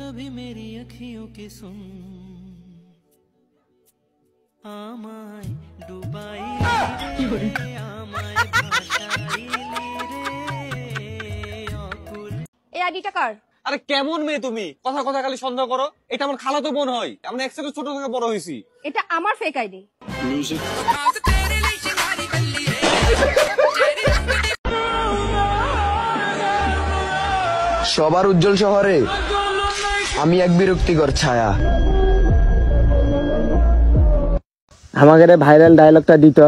कभी मेरी अखियों की सुन आमाय डुबाई रे आमाय भाषाई रे अकुल এই আইডিটা কার? আরে কেমন মেয়ে তুমি, কথা কথা খালি সন্দেহ করো। এটা আমার খালাতো বোন হয়, আমরা একসাথে ছোট থেকে বড় হয়েছি। এটা আমার ফেক আইডি। সবার উজ্জ্বল শহরে আমি এক বিরক্তিকর ছায়া। আমাদের ভাইরাল ডায়লগটা দিত।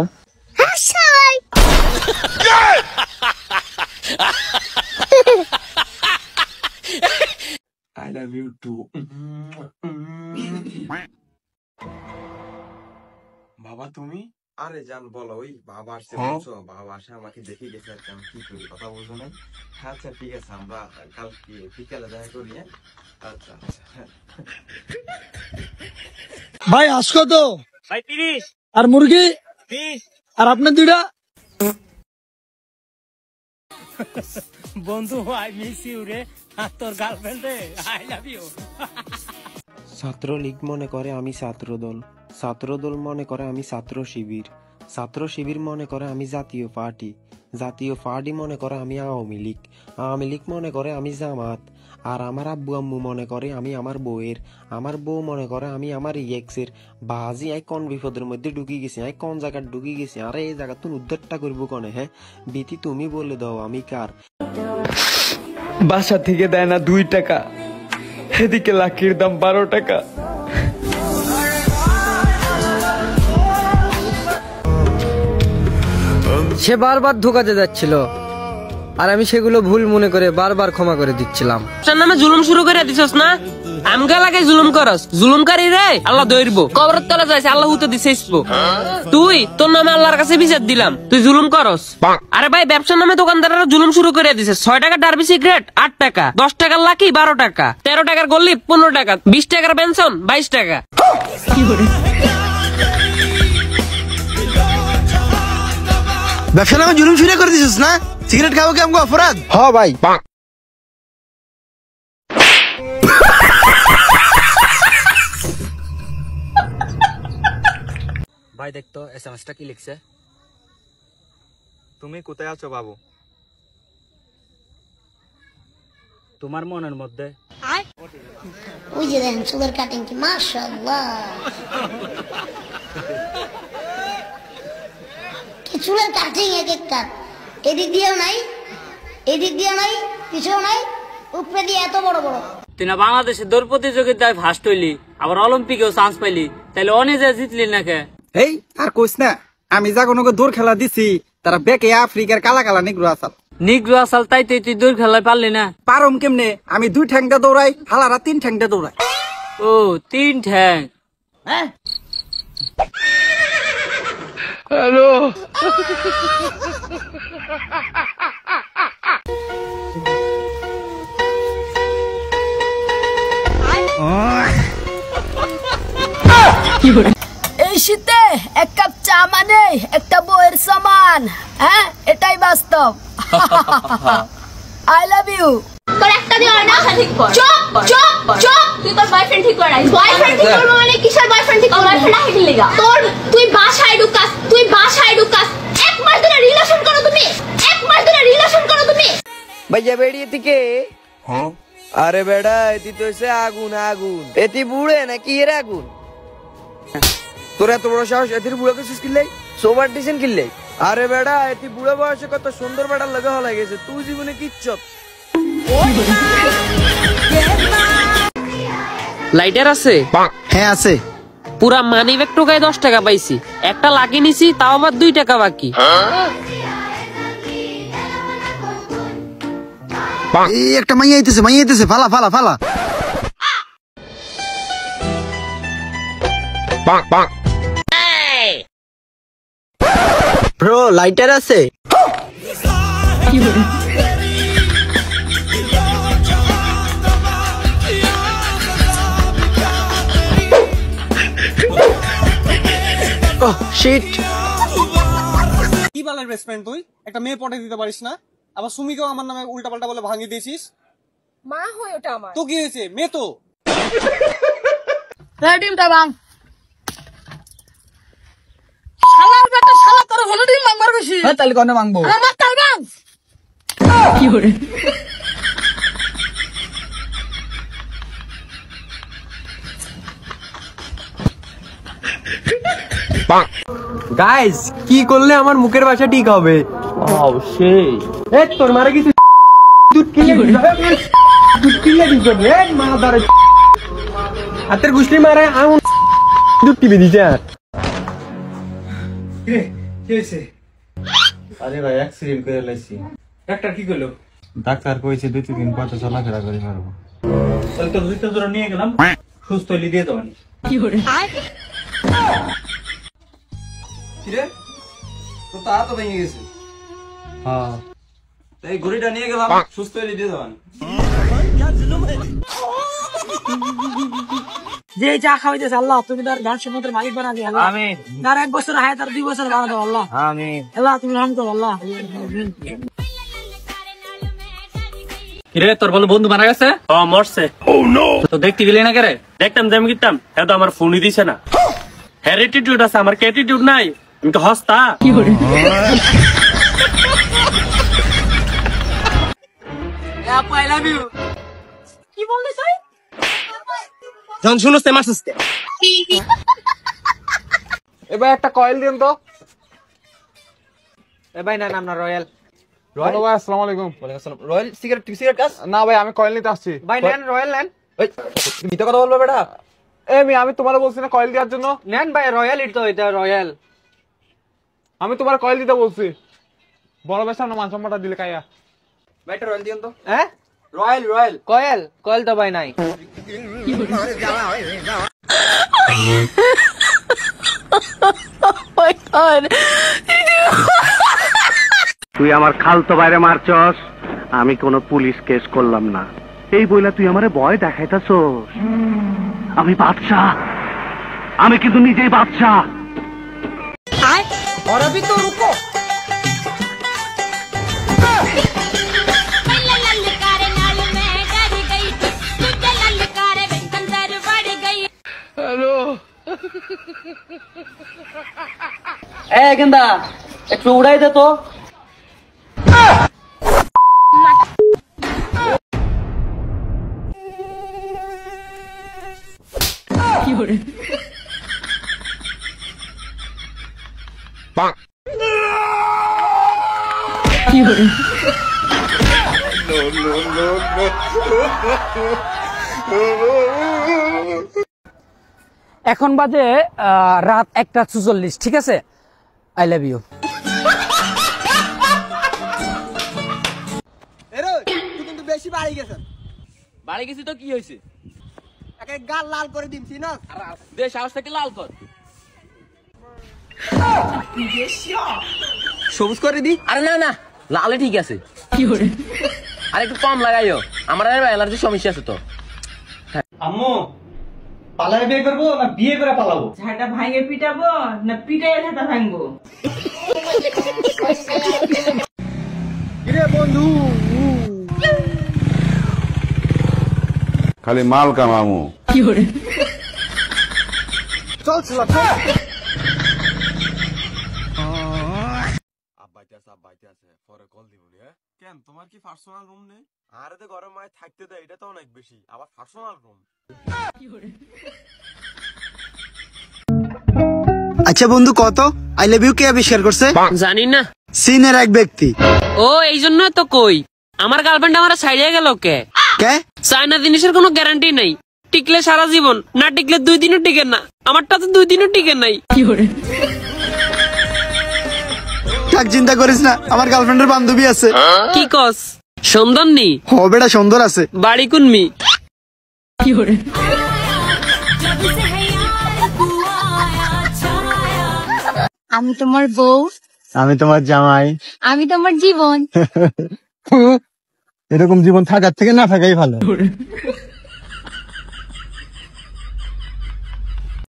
I love you too. বাবা তুমি? আরে জান বলো, ওই বাবা আসছে বলছো, বাবা আসে আমাকে দেখে গেছে আর আমি কি করি কথা বলবো না। আচ্ছা ঠিক আছে, আমরা কালকে বিকালে দেখা করি। আচ্ছা আচ্ছা ভাই আজকে তো ভাই 30 আর মুরগি 20 আর আপনার দুইটা বন্ধু আই মিস ইউ রে আর তোর গার্লফ্রেন্ড রে আই লাভ ইউ ছাত্রলীগ মনে করে আমি ছাত্রদল, ছাত্রদল মনে করে আমি ছাত্র শিবির, ছাত্র শিবির মনে করে আমি জাতীয় পার্টি, জাতীয় পার্টি মনে করে আমি আওয়ামী লীগ, আওয়ামী লীগ মনে করে আমি জামাত, আর আমার আব্বু আম্মু মনে করে আমি আমার বউয়ের, আমার বউ মনে করে আমি আমার এক্সের। বাজি আই কোন বিপদের মধ্যে ঢুকি গেছি, আই কোন জায়গায় ঢুকি গেছি, আরে এই জায়গা তুমি উদ্ধারটা করবো কনে? হ্যাঁ বিতি তুমি বলে দাও আমি কার? বাসা থেকে দেয় না 2 টাকা, এদিকে লাকির দাম 12 টাকা। সে বারবার ধোকাতে যাচ্ছিল আর আমি সেগুলো ভুল মনে করে বারবার ক্ষমা করে দিচ্ছিলাম। তোর নামে জুলুম শুরু করে দিছস না? আমগা লাগে জুলুম করস, জুলুমকারী রে আল্লাহ ধরবো, কবরের তলে যাইছে আল্লাহ হুতে দিছিস। তুই তোর নামে আল্লাহর কাছে বিচার দিলাম, তুই জুলুম করস। আরে ভাই ব্যবসার নামে দোকানদাররা জুলুম শুরু করে দিছে। 6 টাকা ডার্বি সিগারেট 8 টাকা, 10 টাকার লাকি 12 টাকা, 13 টাকার গল্লি 15 টাকা, 20 টাকার পেনশন 22 টাকা। ব্যবসার নামে জুলুম শুরু করে দিছিস না? সিগারেট খাবো কি আমগো অপরাধ? হ্যাঁ ভাই। ভাই দেখতো এসএমএসটা কি লিখছে? তুমি কোথায় আছো বাবু? তোমার মনের মধ্যে। ওই যে দেখেন সুগার কাটিং কি, মাশাআল্লাহ। কি চুলের কাটিং এক একটা, এদিক দিয়েও নাই, এদিক দিয়েও নাই, পিছেও নাই, উপরে দিয়ে এত বড় বড়। তুই না বাংলাদেশের দৌড় প্রতিযোগিতায় ফার্স্ট হইলি, আবার অলিম্পিকেও চান্স পাইলি, তাইলে অনেজে জিতলি না কে? এই আর কইস না, আমি যা কোনো দৌড় খেলা দিছি তারা বেকে আফ্রিকার কালা কালা নিগ্রো আসাল। নিগ্রো আসাল তাই তুই দৌড় খেলায় পারলি না? পারম কেমনে? আমি 2 ঠ্যাং দিয়ে দৌড়াই, হালারা 3 ঠ্যাং দিয়ে দৌড়াই। ও 3 ঠ্যাং। হ্যাঁ হ্যালো এই শীতে 1 কাপ চা মানে একটা বইয়ের সমান। হ্যাঁ এটাই বাস্তব। I love you. তোর একটা দিও না, ঠিক কর। চুপ চুপ চুপ, তুই তোর বয়ফ্রেন্ড ঠিক কর। বয়ফ্রেন্ড ঠিক করব মানে কিসের বয়ফ্রেন্ড ঠিক করব? বয়ফ্রেন্ড হাইডি লাগা তোর। তুই বাসায় ঢুকাস, তুই বাসায় ঢুকাস, 1 মাস ধরে রিলেশন করো তুমি, 1 মাস ধরে রিলেশন করো তুমি। ভাইয়া বেড়িয়ে থেকে। হ্যাঁ আরে বেড়া এটি তো এসে আগুন আগুন, এটি বুড়ে নাকি এর আগুন? তোর এত বড় সাহস, এটির বুড়ো কিছু কিনলে সোবার ডিসেন কিনলে? আরে বেড়া এটি বুড়ো বয়সে কত সুন্দর বেড়ার লাগা হয়ে গেছে, তুই জীবনে কিচ্ছত। লাইটার আছে? হ্যাঁ আছে। পুরা মানি ব্যাগ টোকায় 10 টাকা পাইছি, একটা লাকি নিছি, তাও আবার 2 টাকা বাকি। এই একটা মাইয়া আইতেছে, ফালা ফালা ফালা। ব্রো লাইটার আছে? Oh shit. কি বালের বেস্ট ফ্রেন্ড তুই? একটা মেয়ে পটাই দিতে পারিস না? আবার সুমিকেও আমার নামে উল্টা পাল্টা বলে ভাঙিয়ে দিয়েছিস। মা হয় ওটা আমার। তো কি হয়েছে? মেয়ে তো। ডিমটা বাং শালার বেটা শালা তোর হলো ডিম মাংবার বেশি তাহলে কোনে মাংবো আমার তাল বাং গাইস কি করলে আমার মুখের ভাষা ঠিক হবে? অবশ্যই তোর মারে কিছু দুধ কিনে দিছ মা ধরে হাতের গুষ্টি মারে আঙুল দুধ টিপে দিছে আর আরে ভাই অ্যাক্সিডেন্ট করে লাইছি। ডাক্তার কি করলো? ডাক্তার কইছে 2-3 দিন পর চলাফেরা করে পারবো। তাহলে তো দুইটা জোড়া নিয়ে গেলাম, সুস্থ হইলে দিয়ে দেবানি। কিরে তো তা তো ভেঙে গেছে। হ্যাঁ তাই ঘড়িটা নিয়ে গেলাম, সুস্থ হয়ে দিয়ে দেবেন। যে যা খাওয়াইতেছে আল্লাহ তুমি তার গান সম্মতের মালিক বানা দিয়ে আল্লাহ আমিন। তার 1 বছর হায়াত তার 2 বছর বানা দাও আল্লাহ আমিন। আল্লাহ তুমি রহম করো আল্লাহ। কিরে তোর বন্ধু মারা গেছে? মরছে। তো দেখতে গেলি না কেরে? দেখতাম যে আমি গিতাম, হ্যাঁ তো আমার ফোনই দিছে না। হ্যার অ্যাটিটিউড আছে, আমার অ্যাটিটিউড নাই। আমি তো হস্তা কি করে আই লাভ ইউ। কি বললি তুই? যখন শুনোস তে মারছিস কে? এবার একটা কয়েল দিন তো। এ ভাই না নাম না রয়্যাল। হ্যালো ভাই, আসসালামু আলাইকুম। ওয়ালাইকুম আসসালাম। রয়্যাল সিগারেট কাজ? না ভাই, আমি কয়েল নিতে আসছি। ভাই নেন রয়্যাল নেন। ওই মিথ্যা কথা বলবো বেটা। আমি তোমার বলছি না কয়েল দেওয়ার জন্য? নেন ভাই রয়্যাল তো এটা রয়্যাল। আমি তোমার কয়েল দিতে বলছি। বড় বেশ সামনে মান সম্মানটা দিলে কাইয়া। ভাই একটা রয়্যাল দিন তো। হ্যাঁ রয়্যাল কয়েল কয়েল তো ভাই নাই। তুই আমার খালতো বাইরে মারছস, আমি কোনো পুলিশ কেস করলাম না। এই বইলা তুই আমারে ভয় দেখাইতাছস? আমি বাদশা, আমি কিন্তু নিজেই বাদশা। और अभी तो रुको। এ গেন্দা একটু উড়াই দে তো। কি করে কি করে এখন বাজে রাত 1:46, ঠিক আছে? I love you. তুই কিন্তু বেশি বাড়ি গেছ। বাড়ি গেছি তো কি হয়েছে? একে গাল লাল করে দিমছি না। দেশ হাউস থেকে লাল কর, সবুজ করে দি। আরে না না লালে ঠিক আছে। কি করে আর একটু কম লাগাইও, আমার অ্যালার্জির সমস্যা আছে তো। আম্মু পালায় বিয়ে করবো না বিয়ে করে পালাবো? ঝাঁটা ভাঙে পিটাবো না পিটাইয়া ঝাঁটা ভাঙবো? কিরে বন্ধু, খালি মাল কামামু। কি করে চল চল চল। আব্বাইতে আছে পরে কল দিব নি। হ্যাঁ কেন তোমার কি পার্সোনাল রুম নেই? আরে তো গরম মায় থাকতে দেয়, এটা তো অনেক বেশি। আবার পার্সোনাল রুম। কি করে আচ্ছা বন্ধু কত আই লাভ ইউ কে আবিষ্কার করছে? জানি না। চীনের এক ব্যক্তি। ও এই জন্য তো কই আমার গার্লফ্রেন্ড আমার ছাইড়ে গেল কে? কে? চায়না জিনিসের কোনো গ্যারান্টি নাই, টিকলে সারা জীবন, না টিকলে 2 দিনও টিকে না। আমারটা তো 2 দিনও টিকে নাই। কি করে থাক চিন্তা করিস না, আমার গার্লফ্রেন্ডের বান্ধবী আছে। কি কস? সুন্দর নি? ও বেটা সুন্দর আছে। বাড়ি কোনমি? কি করে আমি তোমার বউ, আমি তোমার জামাই। আমি তোমার জীবন। এরকম জীবন থাকার থেকে না থাকাই ভালো।